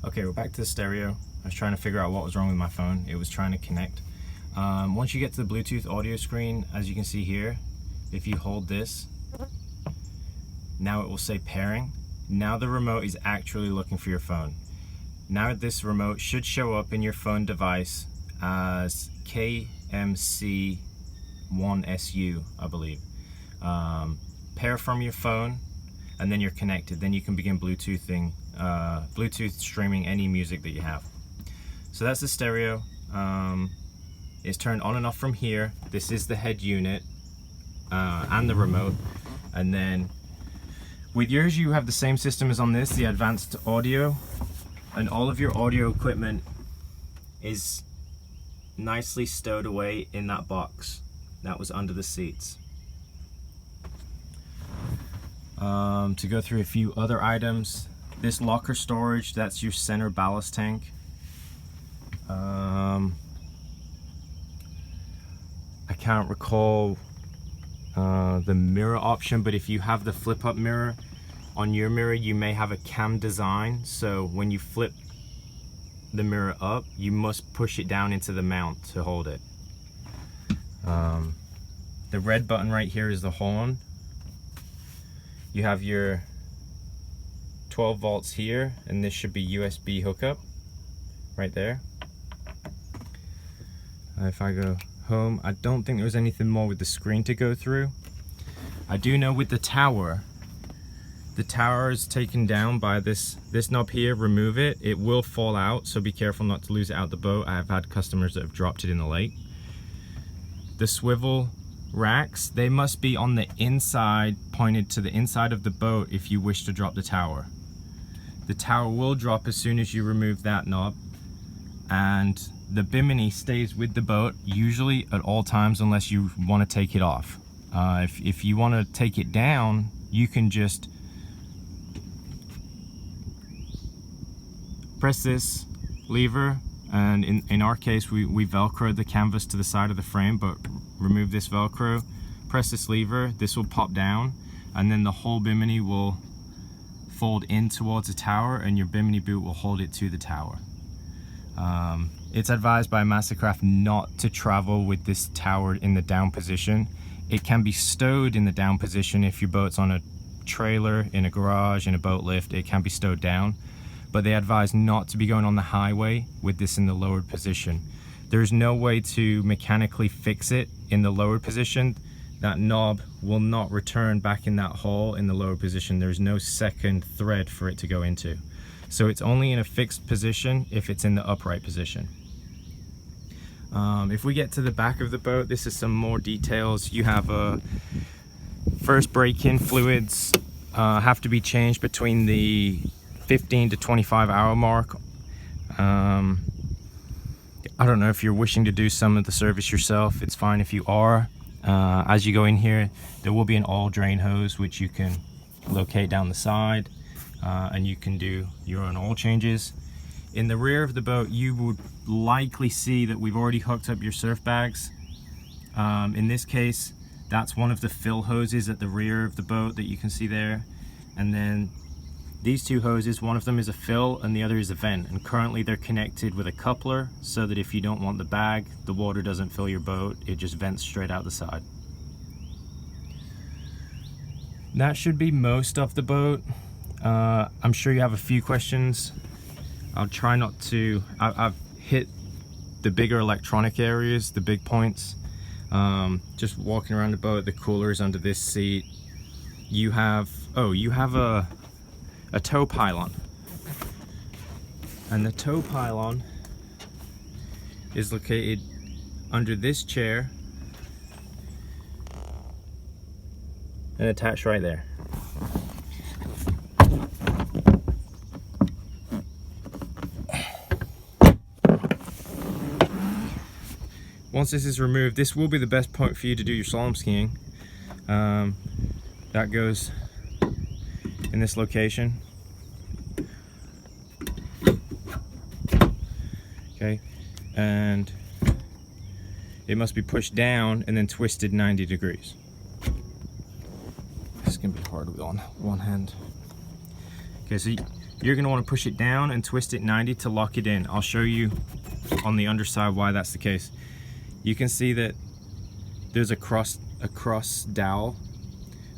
Okay, we're back to the stereo. I was trying to figure out what was wrong with my phone. It was trying to connect. Once you get to the Bluetooth audio screen, as you can see here, if you hold this, now it will say pairing. Now the remote is actually looking for your phone. Now this remote should show up in your phone device as KMC1SU, I believe. Pair from your phone, and then you're connected. Then you can begin Bluetooth streaming any music that you have. So that's the stereo. It's turned on and off from here. This is the head unit and the remote. And then with yours, you have the same system as on this, the advanced audio, and all of your audio equipment is nicely stowed away in that box that was under the seats. To go through a few other items, this locker storage, that's your center ballast tank. I can't recall the mirror option, but if you have the flip up mirror on your mirror, you may have a cam design, so when you flip the mirror up, you must push it down into the mount to hold it. The red button right here is the horn. You have your 12 volts here, and this should be USB hookup right there. If I go home, I don't think there was anything more with the screen to go through. I do know with the tower is taken down by this knob here. Remove it, it will fall out, so be careful not to lose it out the boat. I have had customers that have dropped it in the lake. The swivel racks, they must be on the inside, pointed to the inside of the boat if you wish to drop the tower. The tower will drop as soon as you remove that knob, and the bimini stays with the boat usually at all times unless you want to take it off. If you want to take it down, you can just press this lever, and in our case we velcroed the canvas to the side of the frame, but remove this velcro, press this lever, this will pop down, and then the whole bimini will fold in towards the tower, and your bimini boot will hold it to the tower. It's advised by Mastercraft not to travel with this tower in the down position. It can be stowed in the down position if your boat's on a trailer, in a garage, in a boat lift. It can be stowed down, but they advise not to be going on the highway with this in the lowered position. There's no way to mechanically fix it in the lowered position. That knob will not return back in that hole in the lower position. There's no second thread for it to go into. So it's only in a fixed position if it's in the upright position. If we get to the back of the boat, this is some more details. You have first break-in fluids have to be changed between the 15 to 25 hour mark. I don't know if you're wishing to do some of the service yourself. It's fine if you are. As you go in here, there will be an oil drain hose which you can locate down the side, and you can do your own oil changes. In the rear of the boat, you would likely see that we've already hooked up your surf bags. In this case, that's one of the fill hoses at the rear of the boat that you can see there. And then these two hoses, one of them is a fill and the other is a vent. And currently they're connected with a coupler so that if you don't want the bag, the water doesn't fill your boat, it just vents straight out the side. That should be most of the boat. I'm sure you have a few questions. I'll try not to. I've hit the bigger electronic areas, the big points. Just walking around the boat, the cooler is under this seat. You have a tow pylon, and the tow pylon is located under this chair and attached right there. Once this is removed, this will be the best point for you to do your slalom skiing. That goes in this location. Okay, and it must be pushed down and then twisted 90 degrees. This is gonna be hard with one hand. Okay, so you're going to want to push it down and twist it 90 to lock it in. I'll show you on the underside why that's the case. You can see that there's a cross dowel,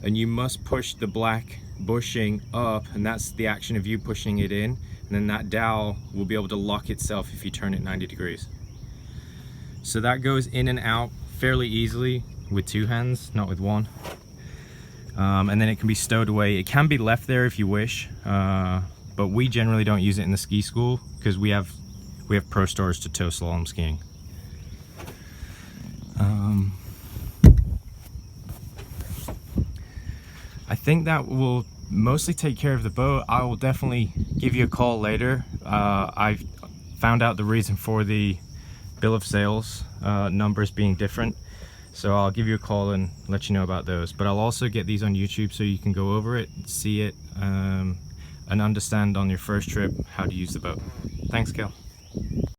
and you must push the black bushing up, and that's the action of you pushing it in, and then that dowel will be able to lock itself if you turn it 90 degrees. So that goes in and out fairly easily with two hands, not with one. And then it can be stowed away. It can be left there if you wish, but we generally don't use it in the ski school because we have pro stores to tow slalom skiing. I think that will mostly take care of the boat. I will definitely give you a call later. I found out the reason for the bill of sales numbers being different, so I'll give you a call and let you know about those. But I'll also get these on YouTube so you can go over it, see it, and understand on your first trip how to use the boat. Thanks, Kel.